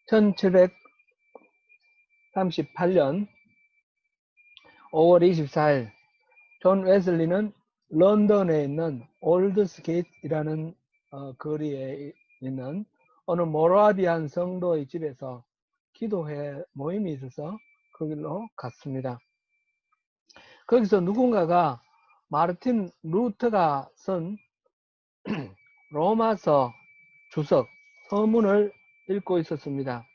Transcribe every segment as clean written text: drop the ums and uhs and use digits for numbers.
1738년 5월 24일 존 웨슬리는 런던에 있는 올드스게이트라는 거리에 있는 어느 모라비안 성도의 집에서 기도회 모임이 있어서 거기로 갔습니다. 거기서 누군가가 마르틴 루터가 쓴 로마서 주석 서문을 읽고 있었습니다.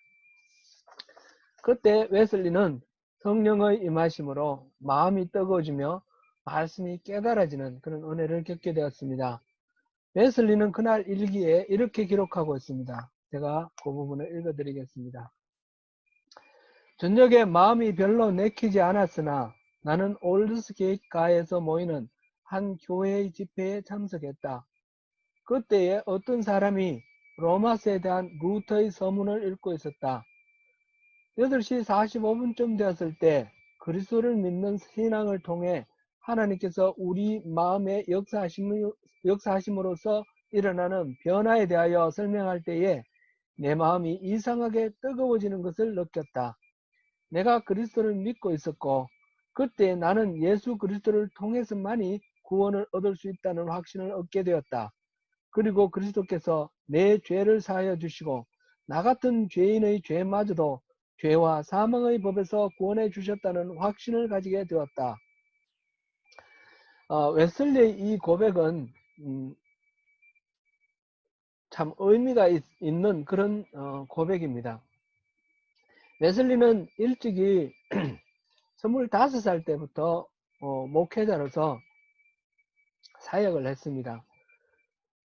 그때 웨슬리는 성령의 임하심으로 마음이 뜨거워지며 말씀이 깨달아지는 그런 은혜를 겪게 되었습니다. 웨슬리는 그날 일기에 이렇게 기록하고 있습니다. 제가 그 부분을 읽어드리겠습니다. 저녁에 마음이 별로 내키지 않았으나 나는 올드스게이트가에서 모이는 한 교회의 집회에 참석했다. 그때에 어떤 사람이 로마서에 대한 루터의 서문을 읽고 있었다. 8시 45분쯤 되었을 때 그리스도를 믿는 신앙을 통해 하나님께서 우리 마음에 역사하심으로써 일어나는 변화에 대하여 설명할 때에 내 마음이 이상하게 뜨거워지는 것을 느꼈다. 내가 그리스도를 믿고 있었고 그때 나는 예수 그리스도를 통해서만이 구원을 얻을 수 있다는 확신을 얻게 되었다. 그리고 그리스도께서 내 죄를 사하여 주시고 나 같은 죄인의 죄마저도 죄와 사망의 법에서 구원해 주셨다는 확신을 가지게 되었다. 웨슬리의 이 고백은 참 의미가 있는 그런 고백입니다. 웨슬리는 일찍이 25살 때부터 목회자로서 사역을 했습니다.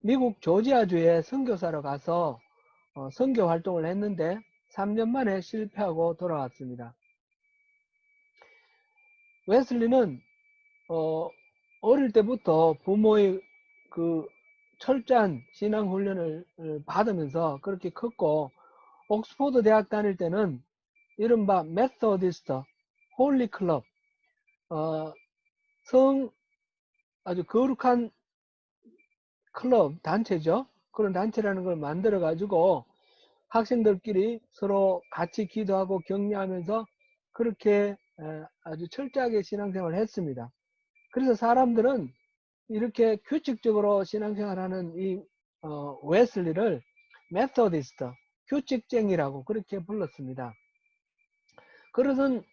미국 조지아주에 선교사로 가서 선교 활동을 했는데 3년 만에 실패하고 돌아왔습니다. 웨슬리는 어릴 때부터 부모의 그 철저한 신앙 훈련을 받으면서 그렇게 컸고 옥스포드 대학 다닐 때는 이른바 메소디스트 홀리 클럽 아주 거룩한 클럽 단체죠. 그런 단체라는 걸 만들어 가지고 학생들끼리 서로 같이 기도하고 격려하면서 그렇게 아주 철저하게 신앙생활을 했습니다. 그래서 사람들은 이렇게 규칙적으로 신앙생활하는 이 웨슬리를 메소디스트 규칙쟁이라고 그렇게 불렀습니다. 그러던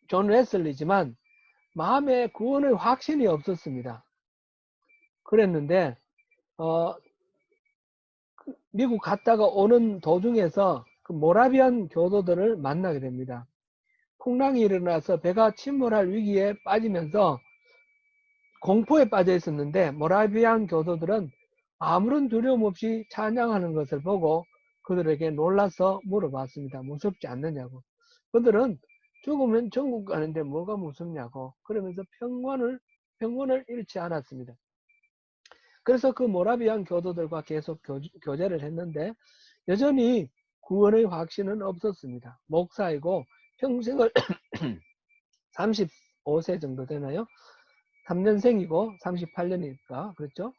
존 웨슬리지만 마음에 구원의 확신이 없었습니다. 그랬는데 미국 갔다가 오는 도중에서 그 모라비안 교도들을 만나게 됩니다. 풍랑이 일어나서 배가 침몰할 위기에 빠지면서 공포에 빠져 있었는데 모라비안 교도들은 아무런 두려움 없이 찬양하는 것을 보고 그들에게 놀라서 물어봤습니다. 무섭지 않느냐고. 그들은 죽으면 천국 가는데 뭐가 무섭냐고. 그러면서 평온을 잃지 않았습니다. 그래서 그 모라비안 교도들과 계속 교제를 했는데 여전히 구원의 확신은 없었습니다. 목사이고 평생을 35세 정도 되나요? 3년생이고 38년이니까 그렇죠?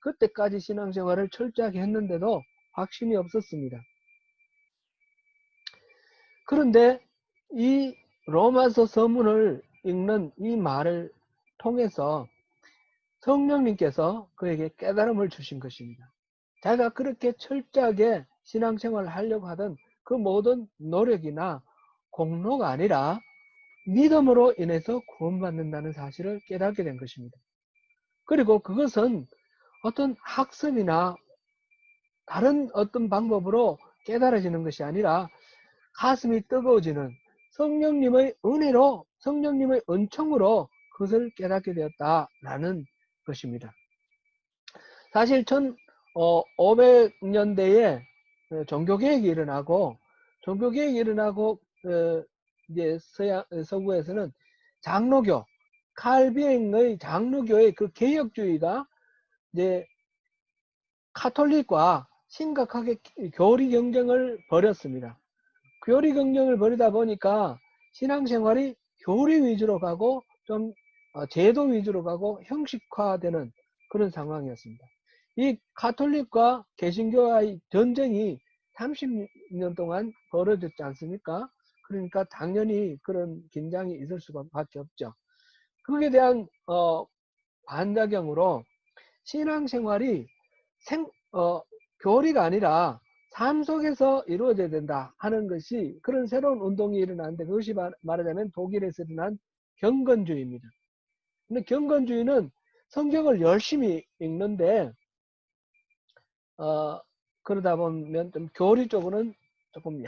그때까지 신앙생활을 철저하게 했는데도 확신이 없었습니다. 그런데 이 로마서 서문을 읽는 이 말을 통해서 성령님께서 그에게 깨달음을 주신 것입니다. 자기가 그렇게 철저하게 신앙생활을 하려고 하던 그 모든 노력이나 공로가 아니라 믿음으로 인해서 구원받는다는 사실을 깨닫게 된 것입니다. 그리고 그것은 어떤 학습이나 다른 어떤 방법으로 깨달아지는 것이 아니라 가슴이 뜨거워지는 성령님의 은혜로 성령님의 은총으로 그것을 깨닫게 되었다라는 것입니다. 사실 1500년대에 종교개혁이 일어나고 이제 서구에서는 장로교 칼빈의 장로교의 그 개혁주의가 이제 카톨릭과 심각하게 교리 경쟁을 벌였습니다. 교리 경쟁을 벌이다 보니까 신앙생활이 교리 위주로 가고 좀 제도 위주로 가고 형식화되는 그런 상황이었습니다. 이 카톨릭과 개신교와의 전쟁이 30년 동안 벌어졌지 않습니까? 그러니까 당연히 그런 긴장이 있을 수밖에 없죠. 거기에 대한 반작용으로 신앙생활이 교리가 아니라 삶 속에서 이루어져야 된다 하는 것이 그런 새로운 운동이 일어나는데, 그것이 말하자면 독일에서 일어난 경건주의입니다. 근데 경건주의는 성경을 열심히 읽는데 그러다 보면 좀 교리 쪽으로는 조금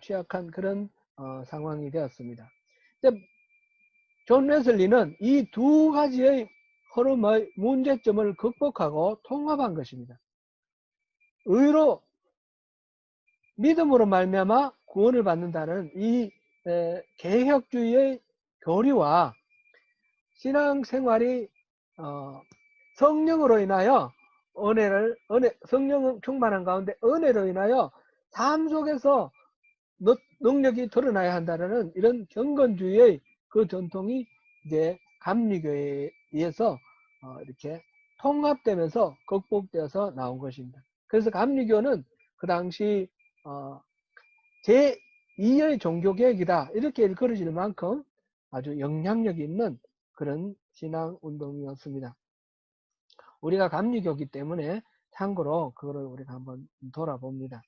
취약한 그런 상황이 되었습니다. 존 웨슬리는 이 두 가지의 흐름의 문제점을 극복하고 통합한 것입니다. 의로 믿음으로 말미암아 구원을 받는다는 이 개혁주의의 교리와 신앙생활이 성령으로 인하여 성령 충만한 가운데 은혜로 인하여 삶 속에서 능력이 드러나야 한다는 이런 경건주의의 그 전통이 이제 감리교회에 의해서 이렇게 통합되면서 극복되어서 나온 것입니다. 그래서 감리교는 그 당시 제2의 종교개혁이다 이렇게 일컬어질 만큼 아주 영향력 있는 그런 신앙운동이었습니다. 우리가 감리교이기 때문에 참고로 그거를 우리가 한번 돌아봅니다.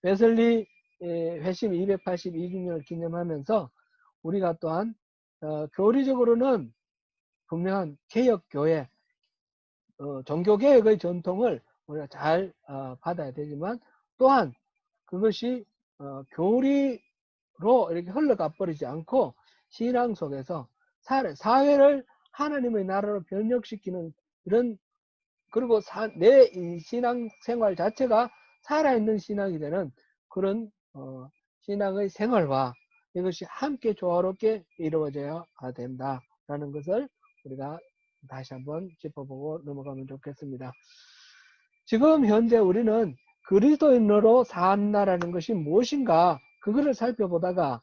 웨슬리 회심 282주년을 기념하면서 우리가 또한 교리적으로는 분명한 개혁교회 종교개혁의 전통을 우리가 잘 받아야 되지만, 또한 그것이 교리로 이렇게 흘러가 버리지 않고 신앙 속에서 사회를 하나님의 나라로 변혁시키는 이런, 그리고 내 신앙생활 자체가 살아있는 신앙이 되는 그런 신앙의 생활과 이것이 함께 조화롭게 이루어져야 된다라는 것을 우리가 다시 한번 짚어보고 넘어가면 좋겠습니다. 지금 현재 우리는 그리스도인으로 산다라는 것이 무엇인가, 그거를 살펴보다가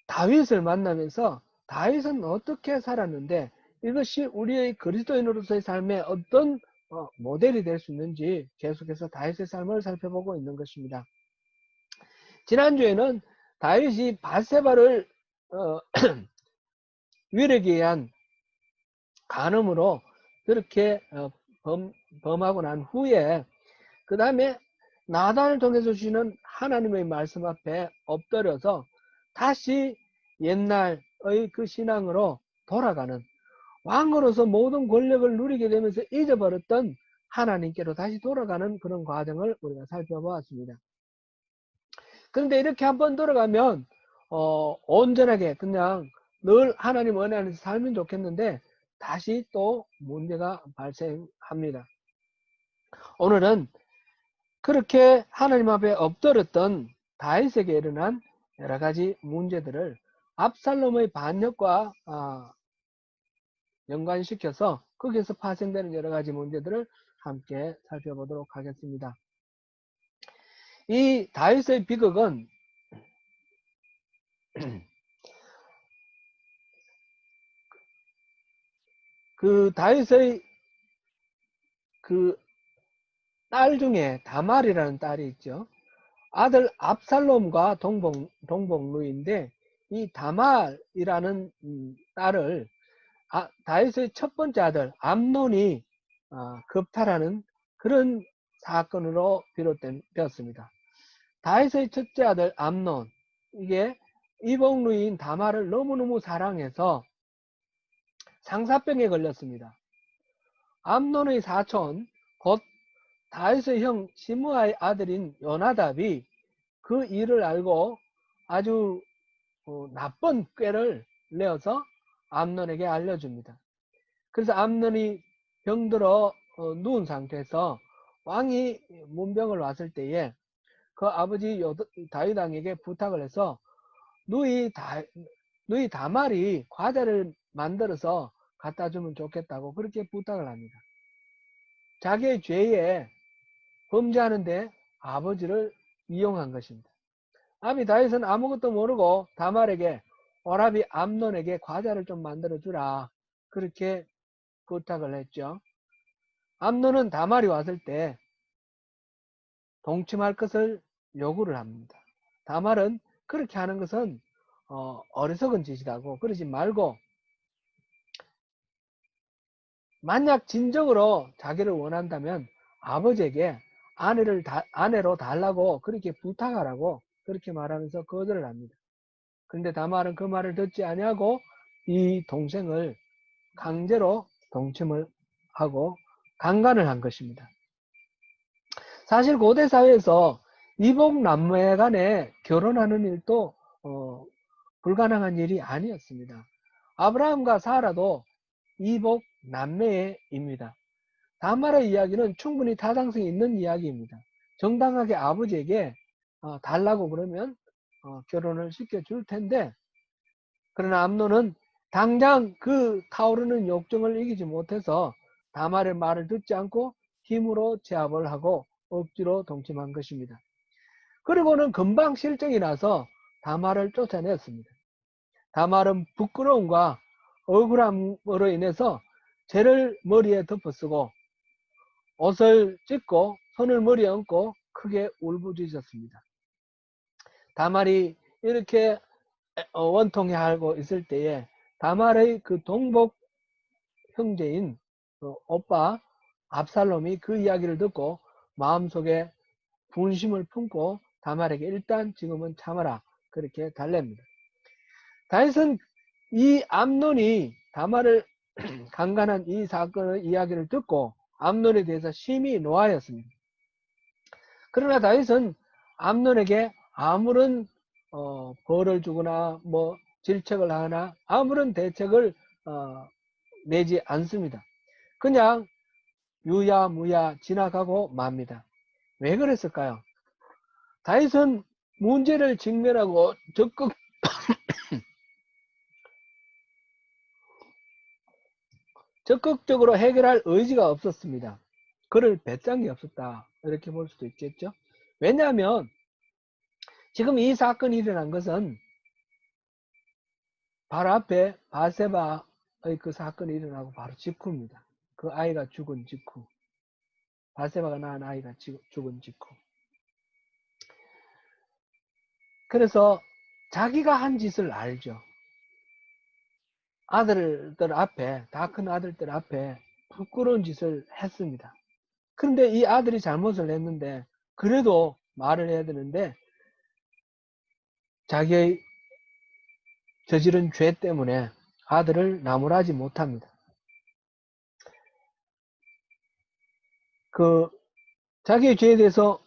다윗을 만나면서 다윗은 어떻게 살았는데 이것이 우리의 그리스도인으로서의 삶에 어떤 모델이 될 수 있는지 계속해서 다윗의 삶을 살펴보고 있는 것입니다. 지난주에는 다윗이 밧세바를 위력에 의한 간음으로 그렇게 범하고 난 후에 그 다음에 나단을 통해서 주시는 하나님의 말씀 앞에 엎드려서 다시 옛날의 그 신앙으로 돌아가는, 왕으로서 모든 권력을 누리게 되면서 잊어버렸던 하나님께로 다시 돌아가는 그런 과정을 우리가 살펴보았습니다. 그런데 이렇게 한번 돌아가면 온전하게 그냥 늘 하나님 은혜 안에서 살면 좋겠는데 다시 또 문제가 발생합니다. 오늘은 그렇게 하나님 앞에 엎드렸던 다윗에게 일어난 여러 가지 문제들을 압살롬의 반역과 연관시켜서 거기에서 파생되는 여러 가지 문제들을 함께 살펴보도록 하겠습니다. 이 다윗의 비극은 그 다윗의 그 딸 중에 다말이라는 딸이 있죠. 아들 압살롬과 동복루인데 이 다말이라는 딸을 다윗의 첫 번째 아들 암논이 겁탈하는 그런 사건으로 비롯되었습니다. 다윗의 첫째 아들 암논, 이게 이복루인 다말을 너무너무 사랑해서 상사병에 걸렸습니다. 암논의 사촌 곧 다윗의 형 시므아의 아들인 요나답이 그 일을 알고 아주 나쁜 꾀를 내어서 암논에게 알려줍니다. 그래서 암논이 병들어 누운 상태에서 왕이 문병을 왔을 때에 그 아버지 다윗 왕에게 부탁을 해서 너희 다말이 과자를 만들어서 갖다 주면 좋겠다고 그렇게 부탁을 합니다. 자기의 죄에 범죄하는데 아버지를 이용한 것입니다. 아비 다윗은 아무것도 모르고 다말에게 오라비 암논에게 과자를 좀 만들어 주라 그렇게 부탁을 했죠. 암논은 다말이 왔을 때 동침할 것을 요구를 합니다. 다말은 그렇게 하는 것은 어리석은 짓이라고, 그러지 말고 만약 진정으로 자기를 원한다면 아버지에게 아내로 달라고 그렇게 부탁하라고 그렇게 말하면서 거절을 합니다. 그런데 다말은 그 말을 듣지 아니하고 이 동생을 강제로 동침을 하고 강간을 한 것입니다. 사실 고대 사회에서 이복 남매 간에 결혼하는 일도 불가능한 일이 아니었습니다. 아브라함과 사라도 이복 남매입니다. 다말의 이야기는 충분히 타당성이 있는 이야기입니다. 정당하게 아버지에게 달라고 그러면 결혼을 시켜줄 텐데, 그러나 암논은 당장 그 타오르는 욕정을 이기지 못해서 다말의 말을 듣지 않고 힘으로 제압을 하고 억지로 동침한 것입니다. 그리고는 금방 실정이 나서 다말을 쫓아냈습니다. 다말은 부끄러움과 억울함으로 인해서 죄를 머리에 덮어쓰고 옷을 찢고 손을 머리에 얹고 크게 울부짖었습니다. 다말이 이렇게 원통해하고 있을 때에 다말의 그 동복 형제인 오빠 압살롬이 그 이야기를 듣고 마음속에 분심을 품고 다말에게 일단 지금은 참아라 그렇게 달랩니다. 다윗은 이 암논이 다말을 강간한 이 사건의 이야기를 듣고 암논에 대해서 심히 노하였습니다. 그러나 다윗은 암논에게 아무런 벌을 주거나 뭐 질책을 하거나 아무런 대책을 내지 않습니다. 그냥 유야무야 지나가고 맙니다. 왜 그랬을까요? 다윗은 문제를 직면하고 적극적으로 해결할 의지가 없었습니다. 그를 배짱이 없었다 이렇게 볼 수도 있겠죠. 왜냐하면 지금 이 사건이 일어난 것은 바로 앞에 바세바의 그 사건이 일어나고 바로 직후입니다. 그 아이가 죽은 직후, 바세바가 낳은 아이가 죽은 직후. 그래서 자기가 한 짓을 알죠. 아들들 앞에, 다 큰 아들들 앞에 부끄러운 짓을 했습니다. 그런데 이 아들이 잘못을 했는데 그래도 말을 해야 되는데 자기의 저지른 죄 때문에 아들을 나무라지 못합니다. 그 자기의 죄에 대해서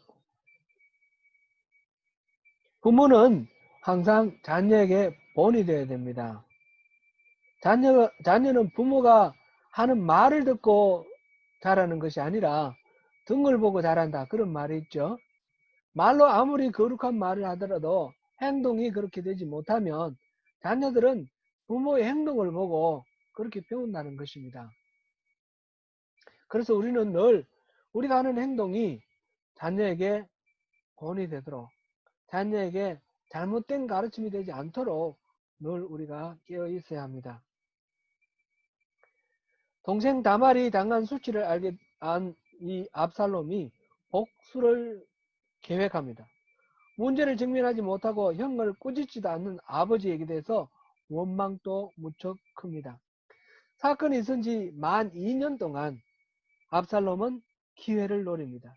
부모는 항상 자녀에게 본이 되어야 됩니다. 자녀는 부모가 하는 말을 듣고 자라는 것이 아니라 등을 보고 자란다 그런 말이 있죠. 말로 아무리 거룩한 말을 하더라도 행동이 그렇게 되지 못하면 자녀들은 부모의 행동을 보고 그렇게 배운다는 것입니다. 그래서 우리는 늘 우리가 하는 행동이 자녀에게 본이 되도록, 자녀에게 잘못된 가르침이 되지 않도록 늘 우리가 깨어 있어야 합니다. 동생 다말이 당한 수치를 알게 한 이 압살롬이 복수를 계획합니다. 문제를 직면하지 못하고 형을 꾸짖지도 않는 아버지에게 대해서 원망도 무척 큽니다. 사건이 있은 지 만 2년 동안 압살롬은 기회를 노립니다.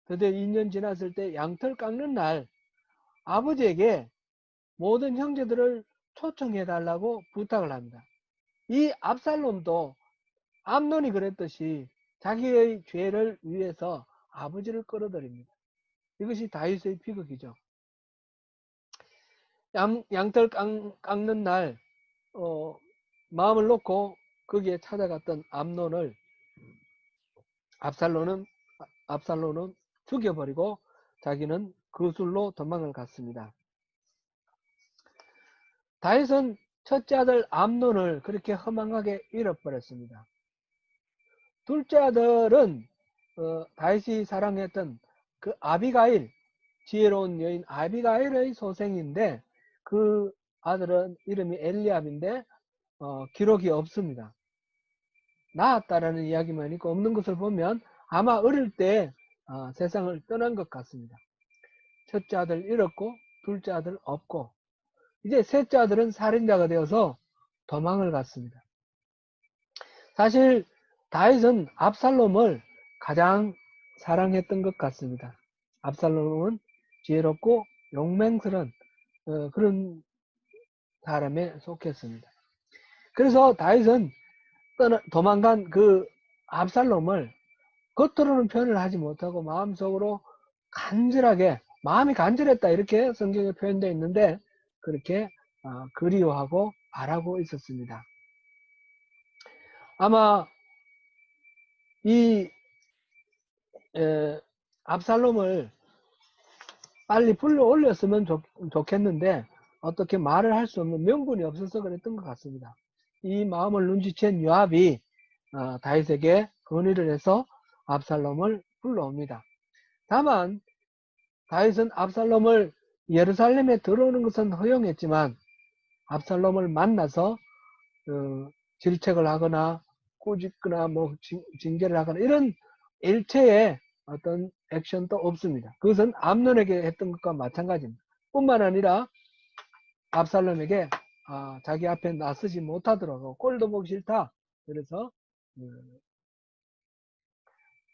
드디어 2년 지났을 때 양털 깎는 날 아버지에게 모든 형제들을 초청해 달라고 부탁을 합니다. 이 압살롬도 암논이 그랬듯이 자기의 죄를 위해서 아버지를 끌어들입니다. 이것이 다윗의 비극이죠. 양털 깎는 날 마음을 놓고 거기에 찾아갔던 암논을 압살롬은 죽여버리고 자기는 거술로 도망을 갔습니다. 다윗은 첫째 아들 암논을 그렇게 허망하게 잃어버렸습니다. 둘째 아들은 다윗이 사랑했던 그 아비가일, 지혜로운 여인 아비가일의 소생인데 그 아들은 이름이 엘리압인데 기록이 없습니다. 낳았다라는 이야기만 있고 없는 것을 보면 아마 어릴 때 세상을 떠난 것 같습니다. 첫째 아들 잃었고 둘째 아들 없고 이제 셋째 아들은 살인자가 되어서 도망을 갔습니다. 사실 다윗은 압살롬을 가장 사랑했던 것 같습니다. 압살롬은 지혜롭고 용맹스러운 그런 사람에 속했습니다. 그래서 다윗은 도망간 그 압살롬을 겉으로는 표현을 하지 못하고 마음속으로 간절하게 마음이 간절했다 이렇게 성경에 표현되어 있는데 그렇게 그리워하고 바라고 있었습니다. 아마 이 압살롬을 빨리 불러 올렸으면 좋겠는데 어떻게 말을 할 수 없는 명분이 없어서 그랬던 것 같습니다. 이 마음을 눈치챈 요압이 다윗에게 건의를 해서 압살롬을 불러옵니다. 다만 다윗은 압살롬을 예루살렘에 들어오는 것은 허용했지만 압살롬을 만나서 질책을 하거나 꾸짖거나 뭐 징계를 하거나 이런 일체의 어떤 액션도 없습니다. 그것은 암논에게 했던 것과 마찬가지입니다. 뿐만 아니라 압살롬에게 자기 앞에 나서지 못하도록 꼴도 보기 싫다. 그래서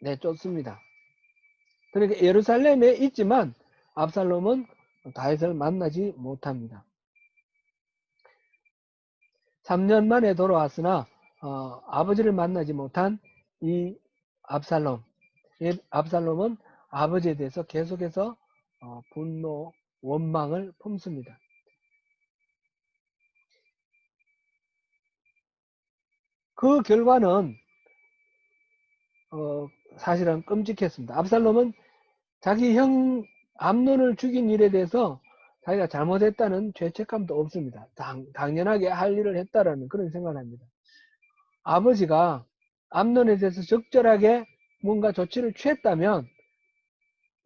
내쫓습니다. 그러니까 예루살렘에 있지만 압살롬은 다윗을 만나지 못합니다. 3년 만에 돌아왔으나 아버지를 만나지 못한 이 압살롬은 아버지에 대해서 계속해서 분노, 원망을 품습니다. 그 결과는 사실은 끔찍했습니다. 압살롬은 자기 형 암논을 죽인 일에 대해서 자기가 잘못했다는 죄책감도 없습니다. 당연하게 할 일을 했다라는 그런 생각을 합니다. 아버지가 암논에 대해서 적절하게 뭔가 조치를 취했다면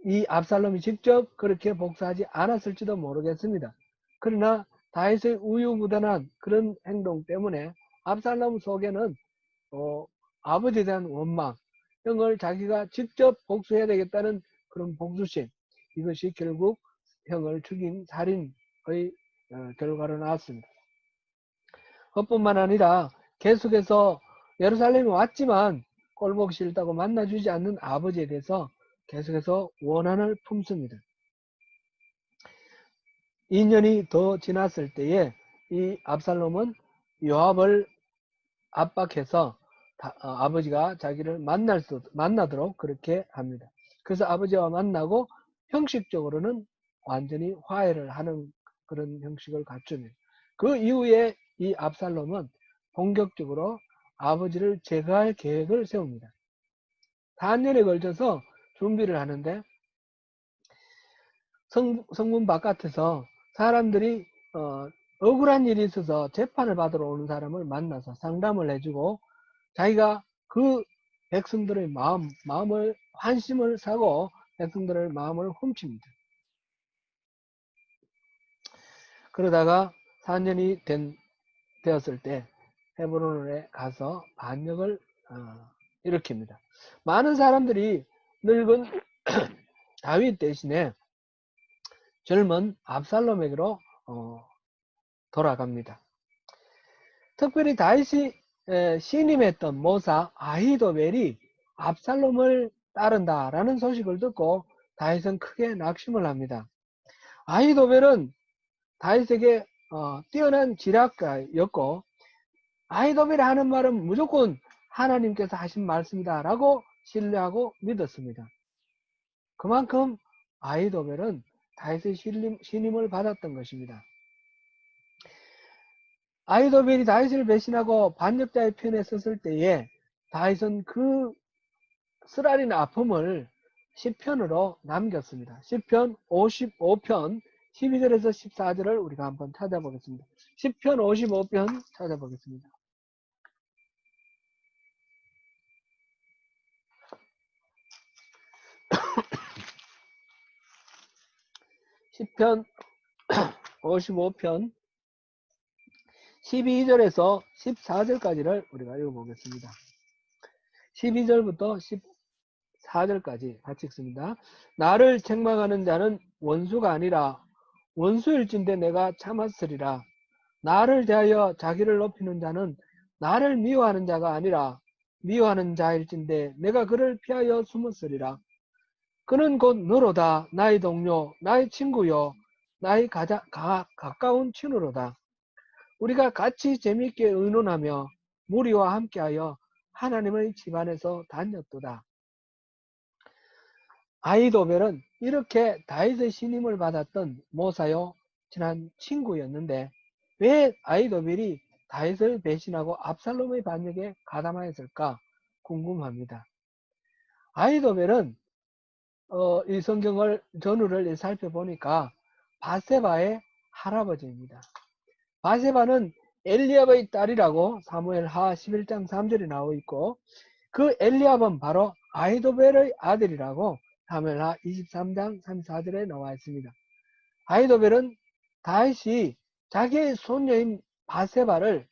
이 압살롬이 직접 그렇게 복수하지 않았을지도 모르겠습니다. 그러나 다윗의 우유부단한 그런 행동 때문에 압살롬 속에는 아버지에 대한 원망, 형을 자기가 직접 복수해야 되겠다는 그런 복수심, 이것이 결국 형을 죽인 살인의 결과로 나왔습니다. 그것뿐만 아니라 계속해서 예루살렘에 왔지만 꼴보기 싫다고 만나주지 않는 아버지에 대해서 계속해서 원한을 품습니다. 2년이 더 지났을 때에 이 압살롬은 요압을 압박해서 아버지가 자기를 만나도록 그렇게 합니다. 그래서 아버지와 만나고 형식적으로는 완전히 화해를 하는 그런 형식을 갖춥니다. 그 이후에 이 압살롬은 본격적으로 아버지를 제거할 계획을 세웁니다. 4년에 걸쳐서 준비를 하는데 성문 바깥에서 사람들이 억울한 일이 있어서 재판을 받으러 오는 사람을 만나서 상담을 해주고 자기가 그 백성들의 마음을 환심을 사고 백성들의 마음을 훔칩니다. 그러다가 4년이 되었을 때 헤브론에 가서 반역을 일으킵니다. 많은 사람들이 늙은 다윗 대신에 젊은 압살롬에게로 돌아갑니다. 특별히 다윗이 신임했던 모사 아히도벨이 압살롬을 따른다라는 소식을 듣고 다윗은 크게 낙심을 합니다. 아히도벨은 다윗에게 뛰어난 지략가였고 아히도벨이 하는 말은 무조건 하나님께서 하신 말씀이다 라고 신뢰하고 믿었습니다. 그만큼 아히도벨은 다윗의 신임을 받았던 것입니다. 아히도벨이 다윗을 배신하고 반역자의 편에 섰을 때에 다윗은 그 쓰라린 아픔을 시편으로 남겼습니다. 시편 55편 12절에서 14절을 우리가 한번 찾아보겠습니다. 시편 55편 찾아보겠습니다. 시편 55편 12절에서 14절까지를 우리가 읽어보겠습니다. 12절부터 4절까지 같이 읽습니다. 나를 책망하는 자는 원수가 아니라 원수일진데 내가 참았으리라. 나를 대하여 자기를 높이는 자는 나를 미워하는 자가 아니라 미워하는 자일진데 내가 그를 피하여 숨었으리라. 그는 곧 너로다. 나의 동료, 나의 친구요, 나의 가까운 친구로다. 우리가 같이 재미있게 의논하며 무리와 함께하여 하나님의 집안에서 다녔도다. 아히도벨은 이렇게 다윗의 신임을 받았던 모사요 친한 친구였는데 왜 아히도벨이 다윗을 배신하고 압살롬의 반역에 가담하였을까 궁금합니다. 아히도벨은 이 성경을 전후를 살펴보니까 바세바의 할아버지입니다. 바세바는 엘리압의 딸이라고 사무엘하 11장 3절에 나와 있고 그 엘리압은 바로 아히도벨의 아들이라고 사무엘하 23장 34절에 나와 있습니다. 아히도벨은 다윗이 자기의 손녀인 바세바를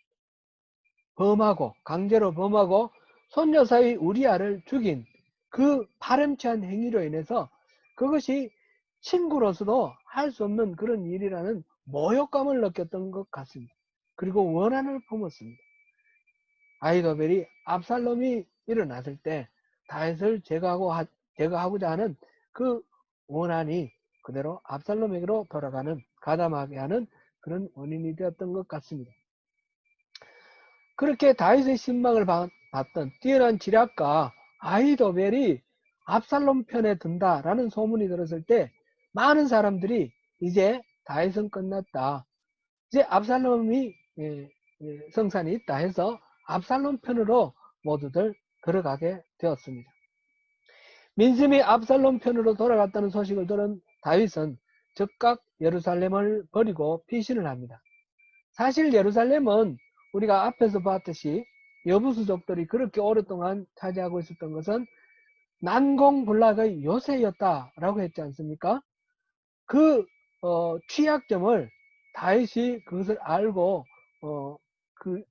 강제로 범하고 손녀 사이 우리아를 죽인 그 파렴치한 행위로 인해서 그것이 친구로서도 할 수 없는 그런 일이라는 모욕감을 느꼈던 것 같습니다. 그리고 원한을 품었습니다. 아히도벨이 압살롬이 일어났을 때 다윗을 제거하고자 하는 그 원한이 그대로 압살롬에게로 돌아가는, 가담하게 하는 그런 원인이 되었던 것 같습니다. 그렇게 다윗의 신망을 받던 뛰어난 지략가 아히도벨이 압살롬 편에 든다라는 소문이 들었을 때 많은 사람들이 이제 다윗은 끝났다, 이제 압살롬이 성산이 있다 해서 압살롬 편으로 모두들 들어가게 되었습니다. 민심이 압살롬 편으로 돌아갔다는 소식을 들은 다윗은 즉각 예루살렘을 버리고 피신을 합니다. 사실 예루살렘은 우리가 앞에서 봤듯이 여부수족들이 그렇게 오랫동안 차지하고 있었던 것은 난공불락의 요새였다라고 했지 않습니까? 그 취약점을 다윗이 그것을 알고 그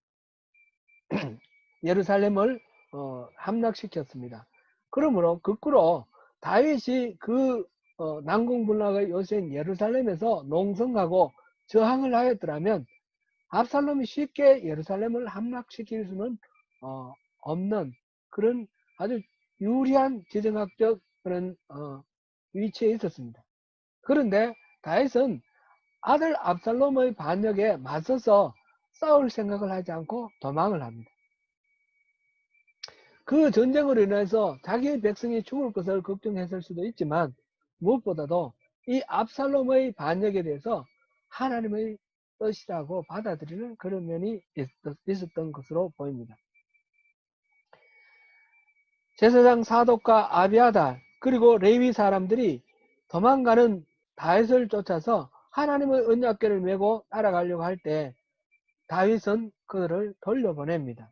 예루살렘을 함락시켰습니다. 그러므로 거꾸로 다윗이 그 난공불락의 요새인 예루살렘에서 농성하고 저항을 하였더라면 압살롬이 쉽게 예루살렘을 함락시킬 수는 없는 그런 아주 유리한 지정학적 그런 위치에 있었습니다. 그런데 다윗은 아들 압살롬의 반역에 맞서서 싸울 생각을 하지 않고 도망을 합니다. 그 전쟁으로 인해서 자기의 백성이 죽을 것을 걱정했을 수도 있지만 무엇보다도 이 압살롬의 반역에 대해서 하나님의 뜻이라고 받아들이는 그런 면이 있었던 것으로 보입니다. 제사장 사독과 아비아달 그리고 레위 사람들이 도망가는 다윗을 쫓아서 하나님의 언약궤를 메고 따라가려고 할 때 다윗은 그들을 돌려보냅니다.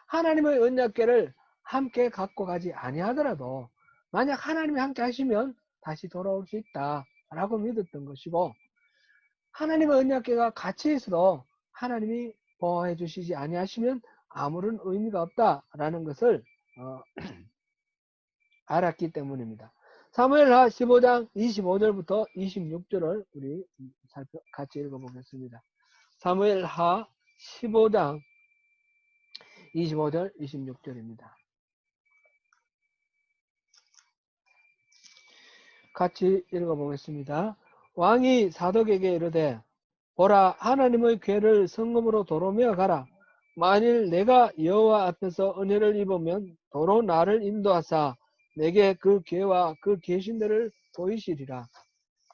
하나님의 언약궤를 함께 갖고 가지 아니하더라도 만약 하나님이 함께 하시면 다시 돌아올 수 있다라고 믿었던 것이고, 하나님의 언약궤가 같이 있어도 하나님이 보호해 주시지 아니하시면 아무런 의미가 없다라는 것을 알았기 때문입니다. 사무엘하 15장 25절부터 26절을 우리 같이 읽어보겠습니다. 사무엘하 15장 25절 26절입니다. 같이 읽어보겠습니다. 왕이 사독에게 이르되 보라, 하나님의 궤를 성읍으로 도로 메어 가라. 만일 내가 여호와 앞에서 은혜를 입으면 도로 나를 인도하사 내게 그 궤와 그 계신들을 보이시리라.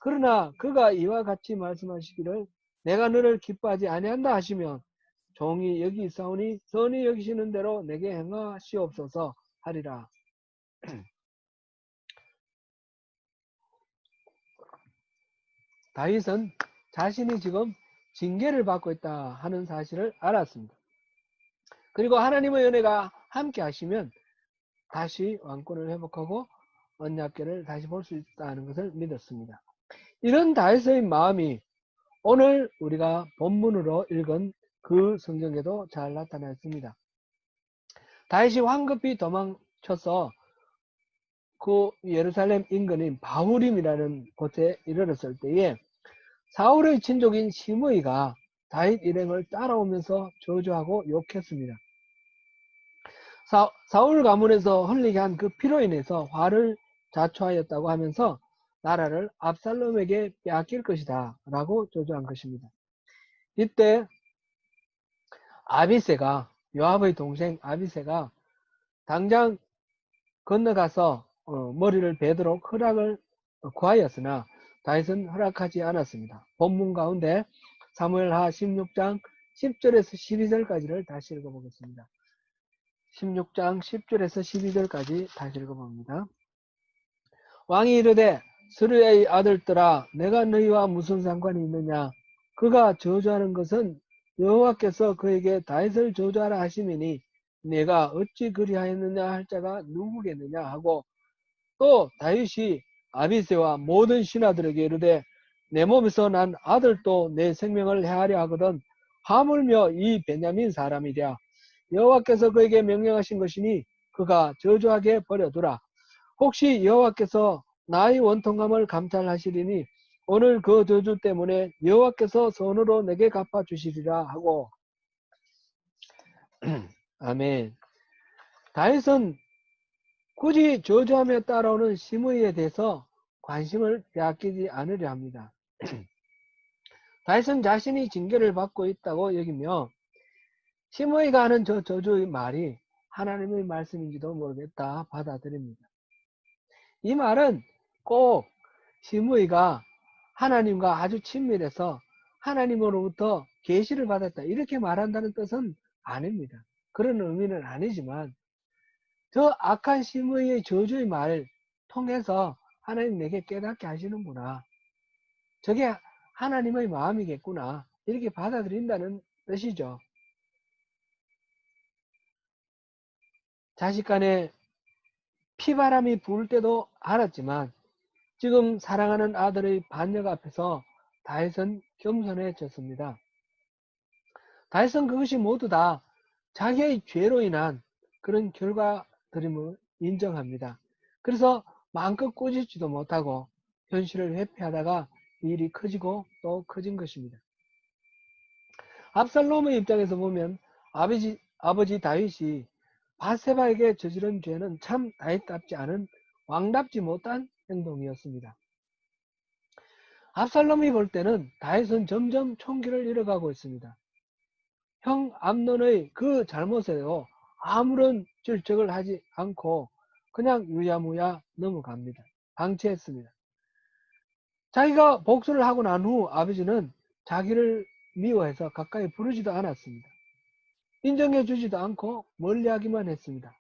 그러나 그가 이와 같이 말씀하시기를 내가 너를 기뻐하지 아니한다 하시면 종이 여기 있사오니 선히 여기시는 대로 내게 행하시옵소서 하리라. 다윗은 자신이 지금 징계를 받고 있다 하는 사실을 알았습니다. 그리고 하나님의 은혜가 함께 하시면 다시 왕권을 회복하고 언약궤를 다시 볼 수 있다는 것을 믿었습니다. 이런 다윗의 마음이 오늘 우리가 본문으로 읽은 그 성경에도 잘 나타나 있습니다. 다윗이 황급히 도망쳐서 그 예루살렘 인근인 바후림이라는 곳에 이르렀을 때에 사울의 친족인 시므이가 다윗 일행을 따라오면서 저주하고 욕했습니다. 사울 가문에서 흘리게 한 그 피로 인해서 화를 자초하였다고 하면서 나라를 압살롬에게 빼앗길 것이다 라고 저주한 것입니다. 이때 아비새가, 요압의 동생 아비새가 당장 건너가서 머리를 베도록 허락을 구하였으나 다윗은 허락하지 않았습니다. 본문 가운데 사무엘하 16장 10절에서 12절까지를 다시 읽어보겠습니다. 16장 10절에서 12절까지 다시 읽어봅니다. 왕이 이르되 스루야의 아들들아 내가 너희와 무슨 상관이 있느냐. 그가 저주하는 것은 여호와께서 그에게 다윗을 저주하라 하심이니 내가 어찌 그리하였느냐 할 자가 누구겠느냐 하고, 또 다윗이 아비새와 모든 신하들에게 이르되 내 몸에서 난 아들도 내 생명을 해하려 하거든 하물며 이 베냐민 사람이랴. 여호와께서 그에게 명령하신 것이니 그가 저주하게 버려두라. 혹시 여호와께서 나의 원통함을 감찰하시리니 오늘 그 저주 때문에 여호와께서 손으로 내게 갚아주시리라 하고. 아멘. 다윗은 굳이 저주하며 따라오는 시므이에 대해서 관심을 빼앗기지 않으려 합니다. 다윗은 자신이 징계를 받고 있다고 여기며 시므이가 하는 저 저주의 말이 하나님의 말씀인지도 모르겠다 받아들입니다. 이 말은 꼭 시므이가 하나님과 아주 친밀해서 하나님으로부터 계시를 받았다 이렇게 말한다는 뜻은 아닙니다. 그런 의미는 아니지만 저 악한 시므이의 저주의 말을 통해서 하나님 내게 깨닫게 하시는구나, 저게 하나님의 마음이겠구나 이렇게 받아들인다는 뜻이죠. 자식 간에 피바람이 불 때도 알았지만 지금 사랑하는 아들의 반역 앞에서 다윗은 겸손해졌습니다. 다윗은 그것이 모두 다 자기의 죄로 인한 그런 결과들임을 인정합니다. 그래서 마음껏 꾸짖지도 못하고 현실을 회피하다가 일이 커지고 또 커진 것입니다. 압살롬의 입장에서 보면 아버지 다윗이 바세바에게 저지른 죄는 참 다윗답지 않은 왕답지 못한 행동이었습니다. 압살롬이 볼 때는 다윗은 점점 총기를 잃어가고 있습니다. 형 암논의 그 잘못에도 아무런 질책을 하지 않고 그냥 유야무야 넘어갑니다. 방치했습니다. 자기가 복수를 하고 난 후 아버지는 자기를 미워해서 가까이 부르지도 않았습니다. 인정해 주지도 않고 멀리하기만 했습니다.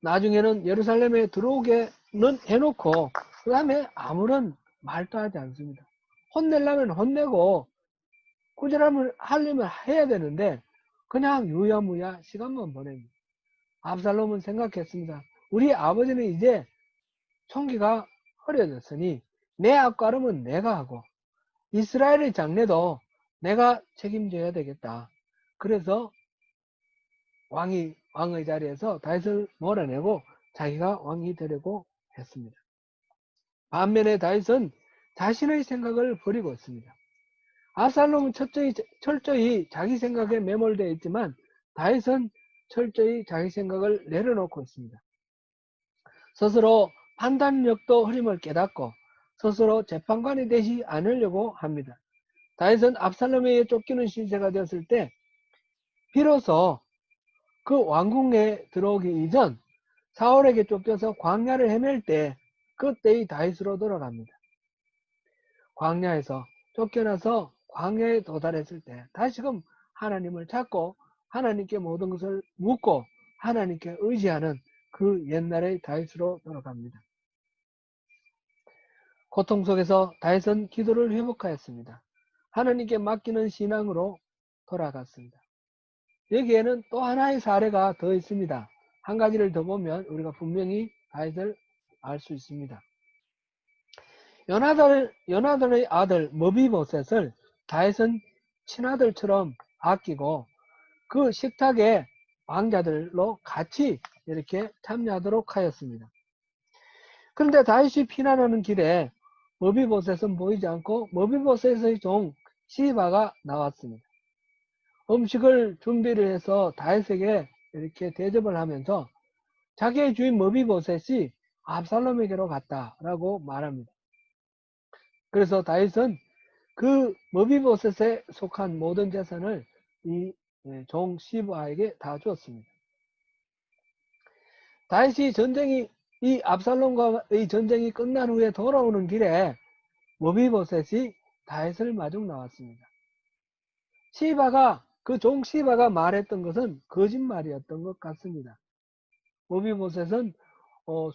나중에는 예루살렘에 들어오게는 해놓고 그 다음에 아무런 말도 하지 않습니다. 혼내려면 혼내고 꾸지람을 하려면 해야 되는데 그냥 유야무야 시간만 보냅니다. 압살롬은 생각했습니다. 우리 아버지는 이제 총기가 흐려졌으니 내 앞가름은 내가 하고 이스라엘의 장래도 내가 책임져야 되겠다. 그래서 왕의 자리에서 다윗을 몰아내고 자기가 왕이 되려고 했습니다. 반면에 다윗은 자신의 생각을 버리고 있습니다. 압살롬은 철저히 자기 생각에 매몰되어 있지만 다윗은 철저히 자기 생각을 내려놓고 있습니다. 스스로 판단력도 흐림을 깨닫고 스스로 재판관이 되지 않으려고 합니다. 다윗은 압살롬에게 쫓기는 신세가 되었을 때 비로소 그 왕궁에 들어오기 이전 사울에게 쫓겨서 광야를 헤맬 때 그때의 다윗으로 돌아갑니다. 광야에서 쫓겨나서 광야에 도달했을 때 다시금 하나님을 찾고 하나님께 모든 것을 묻고 하나님께 의지하는 그 옛날의 다윗으로 돌아갑니다. 고통 속에서 다윗은 기도를 회복하였습니다. 하나님께 맡기는 신앙으로 돌아갔습니다. 여기에는 또 하나의 사례가 더 있습니다. 한 가지를 더 보면 우리가 분명히 다윗을 알 수 있습니다. 요나단의 아들 머비보셋을 다윗은 친아들처럼 아끼고 그 식탁에 왕자들로 같이 이렇게 참여하도록 하였습니다. 그런데 다윗이 피난하는 길에 머비보셋은 보이지 않고 머비보셋의 종 시바가 나왔습니다. 음식을 준비를 해서 다윗에게 이렇게 대접을 하면서 자기의 주인 머비보셋이 압살롬에게로 갔다라고 말합니다. 그래서 다윗은 그 머비보셋에 속한 모든 재산을 이 종 시바에게 다 주었습니다. 다윗이 이 압살롬과의 전쟁이 끝난 후에 돌아오는 길에 머비보셋이 다윗을 마중 나왔습니다. 그 종 시바가 말했던 것은 거짓말이었던 것 같습니다. 머비보셋은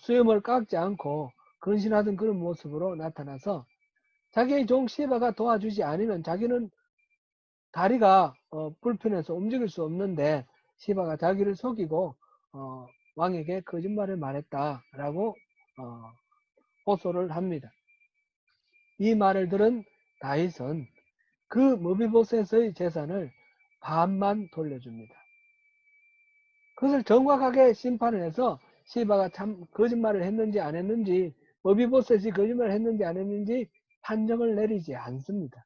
수염을 깎지 않고 근신하던 그런 모습으로 나타나서 자기의 종 시바가 도와주지 않으면 자기는 다리가 불편해서 움직일 수 없는데 시바가 자기를 속이고 왕에게 거짓말을 말했다라고 호소를 합니다. 이 말을 들은 다윗은 그 머비보셋의 재산을 반만 돌려줍니다. 그것을 정확하게 심판을 해서 시바가 참 거짓말을 했는지 안 했는지, 머비보셋이 거짓말을 했는지 안 했는지 판정을 내리지 않습니다.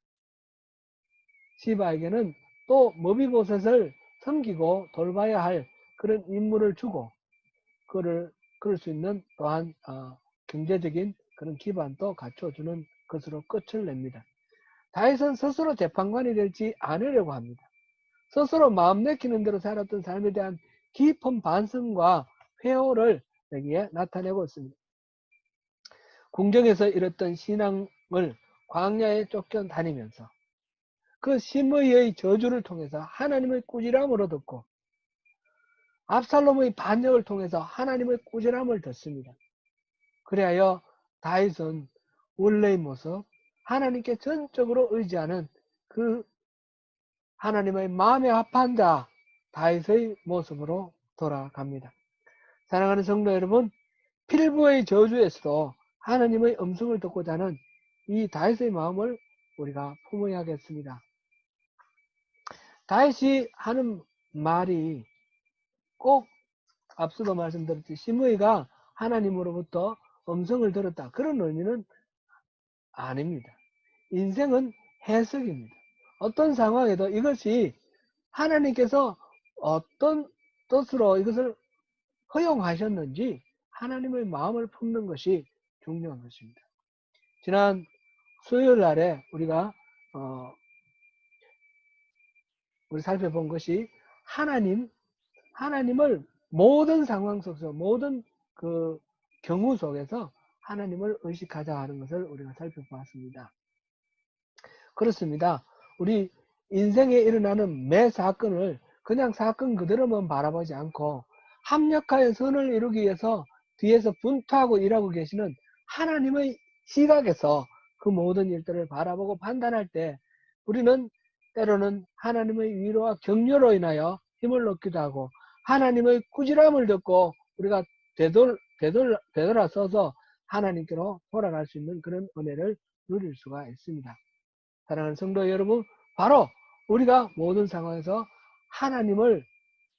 시바에게는 또 머비보셋을 섬기고 돌봐야 할 그런 임무를 주고 그럴 수 있는 또한 경제적인 그런 기반도 갖춰주는 것으로 끝을 냅니다. 다윗은 스스로 재판관이 되지 않으려고 합니다. 스스로 마음 내키는 대로 살았던 삶에 대한 깊은 반성과 회오를 여기에 나타내고 있습니다. 궁정에서 이뤘던 신앙을 광야에 쫓겨다니면서 그 심의의 저주를 통해서 하나님의 꾸지람을 얻었고 압살롬의 반역을 통해서 하나님의 꾸지람을 듣습니다. 그리하여 다윗은 원래의 모습, 하나님께 전적으로 의지하는 그 하나님의 마음에 합한 자 다윗의 모습으로 돌아갑니다. 사랑하는 성도 여러분, 필부의 저주에서도 하나님의 음성을 듣고자 하는 이 다윗의 마음을 우리가 품어야 하겠습니다. 다윗이 하는 말이 꼭 앞서도 말씀드렸듯이 시므이가 하나님으로부터 음성을 들었다, 그런 의미는 아닙니다. 인생은 해석입니다. 어떤 상황에도 이것이 하나님께서 어떤 뜻으로 이것을 허용하셨는지 하나님의 마음을 품는 것이 중요한 것입니다. 지난 수요일 날에 우리가 우리 살펴본 것이 하나님을 모든 상황 속에서, 모든 그 경우 속에서 하나님을 의식하자 하는 것을 우리가 살펴보았습니다. 그렇습니다. 우리 인생에 일어나는 매 사건을 그냥 사건 그대로만 바라보지 않고 합력하여 선을 이루기 위해서 뒤에서 분투하고 일하고 계시는 하나님의 시각에서 그 모든 일들을 바라보고 판단할 때 우리는 때로는 하나님의 위로와 격려로 인하여 힘을 얻기도 하고 하나님의 꾸지람을 듣고 우리가 되돌아서서 하나님께로 돌아갈 수 있는 그런 은혜를 누릴 수가 있습니다. 사랑하는 성도 여러분, 바로 우리가 모든 상황에서 하나님을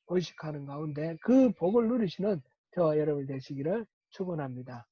의식하는 가운데 그 복을 누리시는 저와 여러분 되시기를 축원합니다.